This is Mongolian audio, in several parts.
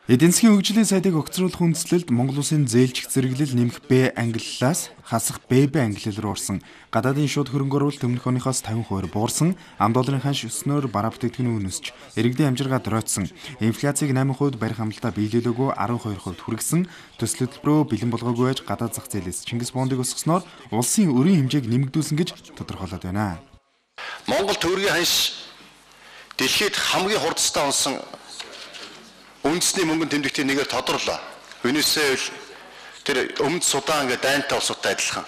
Эдийн засгийн хөгжлийн сайдыг огцруулах үндслэлд Монгол Улсын зээлжих зэрэглэл нэмэх Б ангиллаас хасах ББ ангиллал руу орсон. Гадаадын шууд хөрөнгө оруулалт өмнөх оныхоос 50% буурсан. Ам долларын ханш өснөөр бараа бүтээгдэхүүн үн өсч, иргэдийн амжиргаа доройтсон. Инфляцийг 8% барих амлалтаа биелүүлээгүй 12% хүргэсэн. Төсөл хөтөлбөрөө бэлэн болгоогүй байж гадаад зах зээлээс Чингис бондыг өсгсноор улсын өрийн хэмжээг нэмэгдүүлсэн гэж тодорхойлоод байна. Монгол төгрөгийн ханш дэлхийд хамгийн хурдтай унсан үндэсний мөнгөнд тэмдэгтийн нэгээр тодорлоо. Венесуэл тэр өмнөд Судан ингээд дайнтай улсуудтай адилхан.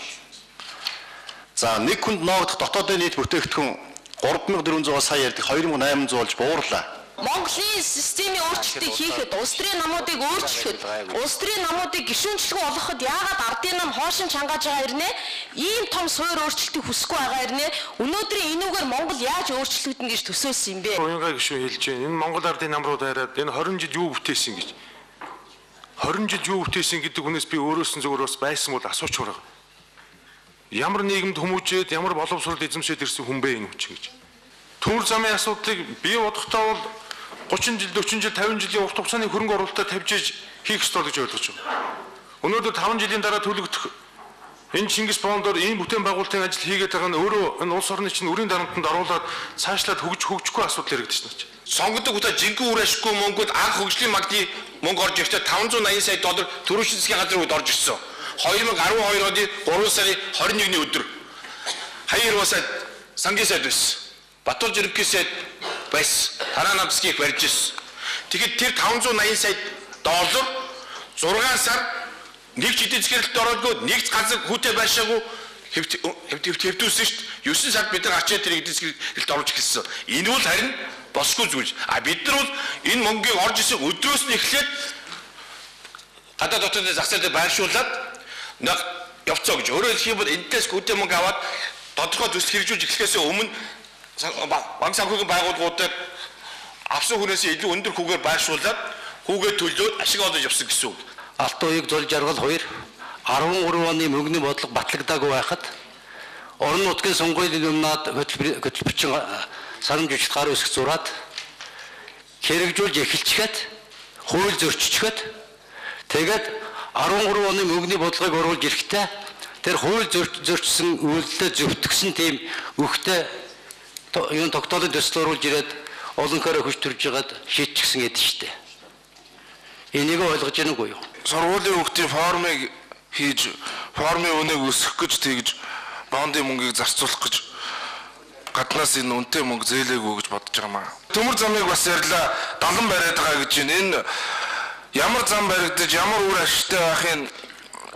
За нэг хүнд ноогдох дотоодын нийт бүтээгдэхүүн 3400 сая ярддаг 2800 болж буурлаа. Монголын системийн өөрчлөлтийг хийхэд улс төрийн намуудыг өөрчлөхөд, улс төрийн намуудыг гишүүнчлэгөө олгоход яагаад ардын нам хоошин чангаж байгаа хэрнээ ийм том суур өөрчлөлтийг хүсэхгүй байгаа хэрнээ өнөөдрийн энүүгээр Монгол яаж өөрчлөгдөн гэж төсөөлсөн юм бэ? Уянгаа гишүүн хэлж байна. Энэ Монгол ардын нам руу дайраад энэ 20 жил юу бүтээсэн гэж. 20 жил юу бүтээсэн гэдэг хүнээс би өөрөөс нь зөвөр бас байсан бол асууч байгаа. Ямар нийгэмд хүмүүжээд, ямар боловсрол эзэмшээд ирсэн хүн бэ энэ хүч гэж. Төмөр замын асуудлыг бий бодохдоо бол 30 жил, 40 жил, 50 жилийн урт хугацааны хөрөнгө оруулалтаа тавьж хийх ёстой гэж ойлгож байна. Өнөөдөр 5 жилийн дараа төлөгдөх энэ Чингис бондоор ийм бүтээн байгуулалтын ажил хийгээд байгаа нь өөрөө энэ улс орны чинь өрийн дарамтанд оруулаад цаашлаад хөгжихгүй асуудал яригдэж байна. Сонгодог удаа жинхэнэ үр ашиггүй мөнгөд анх хөгжлийн магадгүй мөнгө орж ирэхдээ 580 сая доллар төрийн засгийн газрын үед орж ирсэн. 2012 оны 3 сарын 21-ний өдөр хаяр басаад сангийн сайд байсан. Батуул Жирэмский сайд байсан. Таранамскийг барьж ирсэн. Тэгэхэд тэр 580 сая доллар 6 сар нэг ч эдийн засгийн хэрэглэлд ороогүй, нэг газар хүүтэй байшаагүй хэвтүүлсэн шүү дээ. 9 сард бид нар ачаа тэр эдийн засгийн хэрэглэлд оруулж эхэлсэн. Энэ бол харин босгүй зүйл. Бид нар бол энэ мөнгийг орж исэн өдрөөс нь эхлээд гадаад дотоод зах зээлд байршуулад явцгаа гэж. Өөрөөр хэлбэл энэс хүүтэй мөнгө аваад тодорхой төсөл хэрэгжүүлж эхлэхээс өмнө банк санхүүгийн байгууллагуудад авсан хүнээс илүү өндөр хүүгээр байршуулад хүүгээ төлөөд ашиг олж явсан гэсэн үг. Алтан уяг зул жаргал 2 13 оны мөнгөний бодлого батлагдаагүй байхад орон нутгийн сонгуулийн өмнөд хөтөлбөрчин санамж үжилт гар үсэх зураад хэрэгжүүлж эхэлчихэд хууль зөрчичихэд тэгээд 13 оны мөнгөний бодлогыг оруулж ирэхдээ тэр хууль зөрчсөн үйлдэлээ зөвтгсөн тийм өгтөө энэ тогтоолын төсөл оруулж ирээд олонхороо хүч төрж байгаад шийдчихсэн гэдэг шүү дээ. Энийг ойлгож байна уу юу? Сургуулийн хүүхдийн формыг хийж, формын үнийг өсгөх гэж тэгж бондын мөнгийг зарцуулах гэж гаднаас энэ үнэтэй мөнгө зээлээгүй гэж бодож байгаа маа. Төмөр замыг бас ярьлаа, далан бариад байгаа гэж байна. Энэ ямар зам баригдаж, ямар үр ашигтай байхын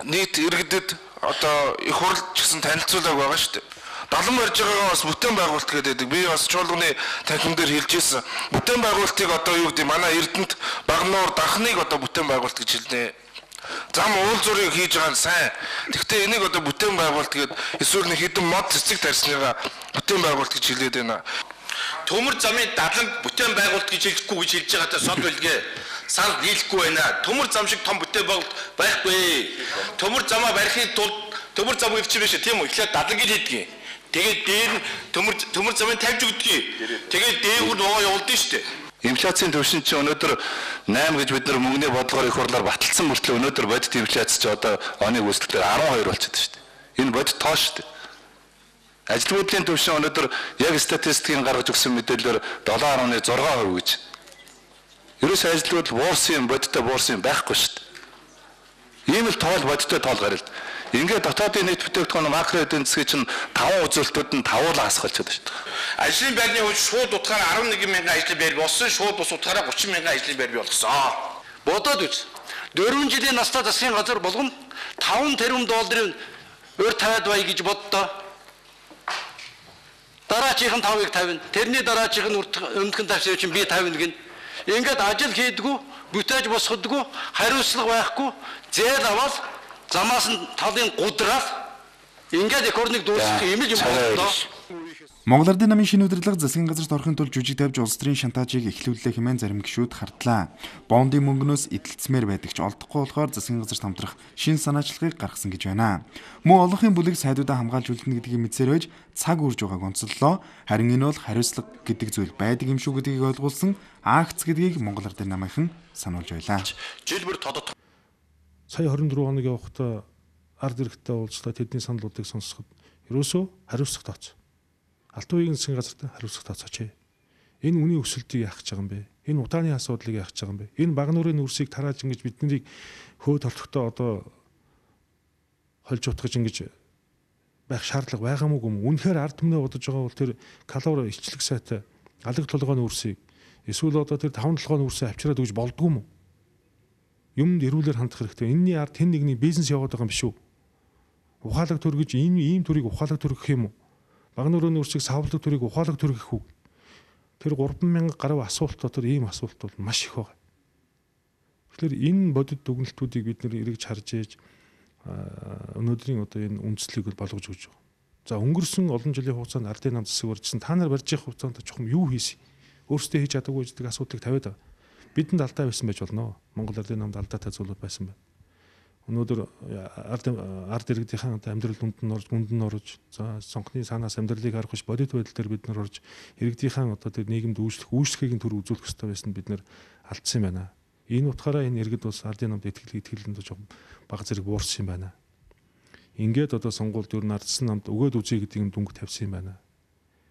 нийт иргэдэд одоо их хурлч гэсэн танилцуулга байгаа шүү дээ. Далан барьж байгаагаа бас бүтээн байгуулалт гэдэг. Би бас чуулганы танхим дээр хэлж ирсэн. Бүтээн байгуулалтыг одоо юу гэдэг манай Эрдэнэт Багнуур Данхныг одоо бүтээн байгуулалт гэж хэлнэ. Зам уулзуурыг хийж байгаа нь сайн. Гэхдээ энийг одоо бүтээн байгуулалт гэдэг эсвэл нэг хэдэн мод цэцэг тарьсныгаа бүтээн байгуулалт гэж хэлээд байна. Төмөр замын даланг бүтээн байгуулалт гэж хэлэхгүй гэж хэлж байгаатай сод билгээ. Санал нийлэхгүй байна. Төмөр зам шиг том бүтээн байгуулалт байхгүй. Төмөр замаа барихын тулд төмөр зам өвч биш тийм үү? Эхлээд даланг хийдэг. Тэгээд дээр нь төмөр замыг тавьж өгдөг. Тэгээд дээгүүр ногоо явуулдаг шүү дээ. Инфляцийн түвшин чинь өнөөдөр 8 гэж бид нар мөнгөний бодлогоор их хурлаар баталсан мөртлөө өнөөдөр бодит инфляц чи одоо оны үүсэлтээр 12 болчиход шүү дээ. Энэ бодит тоо шүү дээ. Ажилтнуудын түвшин өнөөдөр яг статистикийн гаргаж өгсөн мэдээлэлээр 7.6% гэж. Ерөөсөө ажилтнууд буурсан юм, бодиттой буурсан юм байхгүй шүү дээ. Ийм л тоол бодиттой тоол гарил. Ингээд дотоодын нийт бүтээгдэхүүн макро эдийн засгийн чинь 5 үзүүлэлтүүд нь 5-аар хасгалчаад байна шүү дээ. Ажлын байрны хувьд шууд утгаараа 11 мянган ажлын байр болсон, шууд бус утгаараа 30 мянган ажлын байр бий болгосон. Бодоод үз. 4 жилийн настай засгийн газар болгон 5 тэрбум долларын өр тавиад бай гэж боддоо. Дараачих нь 5-ыг тавина. Тэрний дараачих нь өмнөх нь тавьсан чинь би 50 гин. Ингээд ажил хийдгүү, бүтээж босгодгүү, хариуцлага байхгүй, зээл аваад замаас нь талын гудраад ингээд их орныг дуусгах юм л юм болоо. Монгол Ардын намын шинэ удирдлага засгийн газарт орохын тулд жүжиг тавьж улс төрийн шантаажийг эхлүүллээ хэмээн зарим гишүүд хардлаа. Бондын мөнгнөөс эдэлцмээр байдаг ч олдохгүй болохоор засгийн газарт хамтрах шинэ санаачлагыг гаргасан гэж байна. Мөн олонхын бүлэг сайдуудаа хамгаалж үлдэнэ гэдгийг мэдсээр байж цаг үрж байгааг онцоллоо. Харин энэ бол хариуцлага гэдэг зүйл байдаг юм шүү гэдгийг ойлгуулсан акц гэдгийг Монгол Ардын намынхан сануулж байлаа. Жил бүр тодот сая 24 хоног явахдаа ард иргэдтэй уулзлаа тэдний саналуудыг сонсоход ерөөсөө хариуцлага тооцоо. Алтан уугийн засгийн газарт хариуцлага тооцооч. Энэ үний өсөлтийг яах гэж байгаа юм бэ? Энэ удааны асуудлыг яах гэж байгаа юм бэ? Энэ баг нуурын үрсийг тарааж ингэж биднийг хөөд толтогтой одоо хольж утгаж ингэж байх шаардлага байгаамаагүй юм. Үнэхээр ард түмнээ бодож байгаа бол тэр калори ичлэг сайтай алга толгойн үрсийг эсвэл одоо тэр 5 толгойн үрсээ авчираад өгж болдгүй юм уу? Юмд эрүүлэр хандах хэрэгтэй. Энэний ард хэн нэгний бизнес яваад байгаа юм биш үү? Ухаалаг төргөж ийм төрийг ухаалаг төрөх юм уу? Баг нуурын үрсийг савлаг төрийг ухаалаг төрөх үү? Тэр 3000 гаруй асуулт дотор ийм асуулт бол маш их байна. Тэгэхээр энэ бодит дүгнэлтүүдийг бид нэр эргэж харж ээж өнөөдрийн одоо энэ үндслийг болгож өгч байгаа. За өнгөрсөн олон жилийн хугацаанд ардын нам засаг барьжсан та нар барьж явах хугацаанд чухам юу хийсэн? Өөрсдөө хийж чадаагүй гэдэг асуудлыг тавиад байгаа. Бидэнд алдаа байсан байж болно. Монгол ардын намд алдаатай зүйлүүд байсан байна. Өнөөдөр ард иргэдийн амьдрал гүнд нь орж за сонхны санаас амьдралыг харах биш бодит байдал дээр бид нар орж иргэдийн одоо тэр нийгэмд үйлчлэхийн төр үзүүлэх хэрэгтэй байсан бид нар алдсан юм байна. Энэ утгаараа энэ иргэд бас ардын намд итгэлэнд жоохон бага зэрэг буурсан юм байна. Ингээд одоо сонгуульд ер нь ардсан намд өгөөд үзье гэдэг юм дүнг тавьсан юм байна.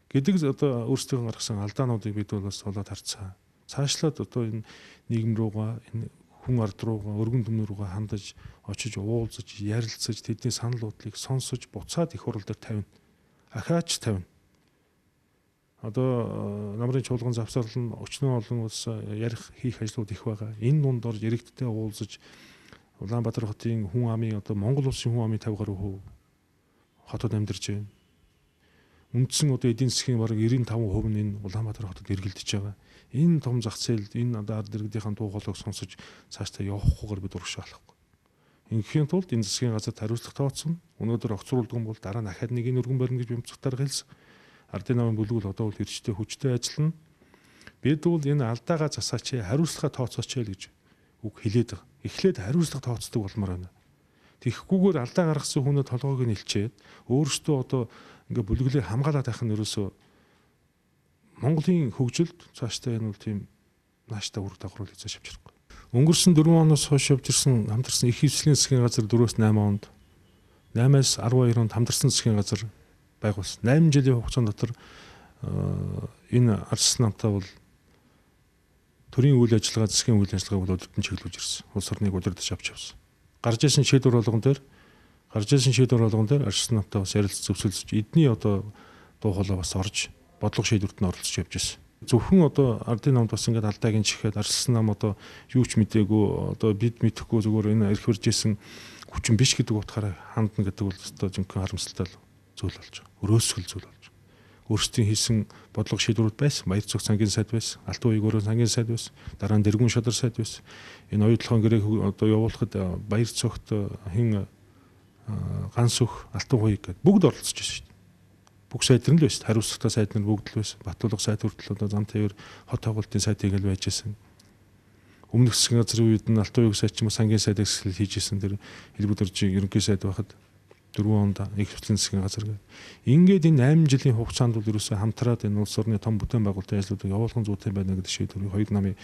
Гэдэг одоо өөрсдөө гаргасан алдаануудыг бид бас олоод харцгаа. Цаашлаад одоо энэ нийгэм руугаа энэ хүн ард руугаа өргөн төмнөр рүүгээ хандаж очиж уулзаж ярилцаж тэдний саналуудлыг сонсож буцаад их хурал дээр тавина. Ахаач тавина. Одоо намрын чуулган завсарлал нь өчнөө олон улс ярих хийх ажлууд их байгаа. Энэ дунд орж иргэдтэй уулзаж Улаанбаатар хотын хүн амын одоо Монгол улсын хүн амын 50% хотод амьдарч байна. Үндсэн одоо эдийн засгийн бараг 95% нь энэ Улаанбаатар хотод эргэлдэж байгаа. Энэ том зах зээлд энэ одоо ард иргэдийн дууголыг сонсож цаашдаа явахгүйгээр бид урагшаалахгүй. Ингээхийн тулд энэ засгийн газарт хариуцлага тооцсон. Өнөөдөр огцруулдаг бол дараа нь ахаад нэг өргөн барина гэж бямцгтаар хэлсэн. Ардын намын бүлгүүл одоо бол эрчтэй хүчтэй ажиллана. Бид бол энэ алдаагаа засаач, хариуцлага тооцооч гэж үг хэлээд байгаа. Эхлээд хариуцлага тооцдог болмоор байна. Тэгэхгүйгээр алдаа гаргасан хүнээ толгойг нь илчээд өөрөөсөө одоо ингээ бүлэглээ хамгаалаад байх нь ерөөсөө Монголын хөгжилд цаашдаа энэ бол тийм нааштай үр дагавар хийж авчихгүй. Өнгөрсөн 4 оноос хойш явж ирсэн хамтарсан их хвслийн засгийн газар 4-8 онд 8-аас 12 онд хамтарсан засгийн газар байгуулсан. 8 жилийн хугацаанд дотор энэ арс намтай бол төрийн үйл ажиллагаа засгийн үйл ажиллагааг бол өдөртөн чиглүүлж ирсэн. Улс орныг удирдах авч явсан. Гарч ирсэн шийдвэр болгон дээр арс намтай бас ярилцаж зөвшөөрлөж эдний одоо дуу хоолой бас орж бодлого шийдвэрт нь оролцож явж байсан. Зөвхөн одоо ардын намд бас ингээд алдааг нь чихээд арслан нам одоо юу ч мэдээгүй одоо бид мэдэхгүй зүгээр энэ эрх барьжсэн хүчин биш гэдэг утгаараа хандна гэдэг бол одоо жинхэнэ харамсалтай зүйл болж байгаа. Өрөөсгөл зүйл болж байгаа. Өөрсдийн хийсэн бодлого шийдвэрүүд байсан. Баяр цог сангийн сайд байсан. Алтан уугийн өрөө сангийн сайд байсан. Дараа нь дэргүн шадар сайд байсан. Энэ оюутлогын гэрээг одоо явуулахад баяр цогт хин ганс өх алтан ууг гэдэг бүгд оролцож байсан шүү дээ. Бүх сайд нар л байсан. Хариуцлагатай сайд нар бүгд л байсан. Батулга сайд хүртэл одоо зам тээвэр хот тоглолтын сайдыг л байж байсан. Өмнөх засгийн газрын үед нь алтан уугийн сайд ч юм уу сангийн сайд хэсэл хийж исэн тэр хэлбэр дөржиг ерөнхий сайд байхад 4 онд их хвслийн засгийн газар гэдэг. Ингээд энэ 8 жилийн хугацаанд бол ерөөсөө хамтраад энэ улс орны том бүтээн байгуулалтын ажлуудыг явуулах зүйтэй байна гэдэг шийдвэрийг хоёр намын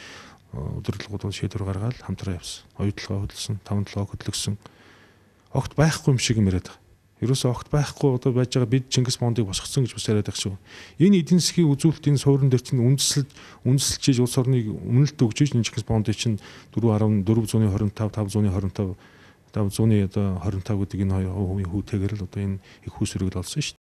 удирдлагууд шийдвэр гаргаад хамтраа явсан. Оюутлогоо хөдөлсөн, 5 толгоо хөдлөсөн. Огт байхгүй юм шиг юм яриад байгаа. Ерөөсөө огт байхгүй одоо байж байгаа бид Чингис Бондыг босгоцсон гэж бас яриад байх шүү. Энэ эдийн засгийн үзүүлэлт энэ суурин дээр чинь үндэслэж улс орныг үнэлт өгч энэ Чингис Бондыг чинь 4.425 525 500-ны одоо 25 гэдэг энэ хоёр хувийн хүүтэйгээр л одоо энэ их хүсрэг л олсон шүү.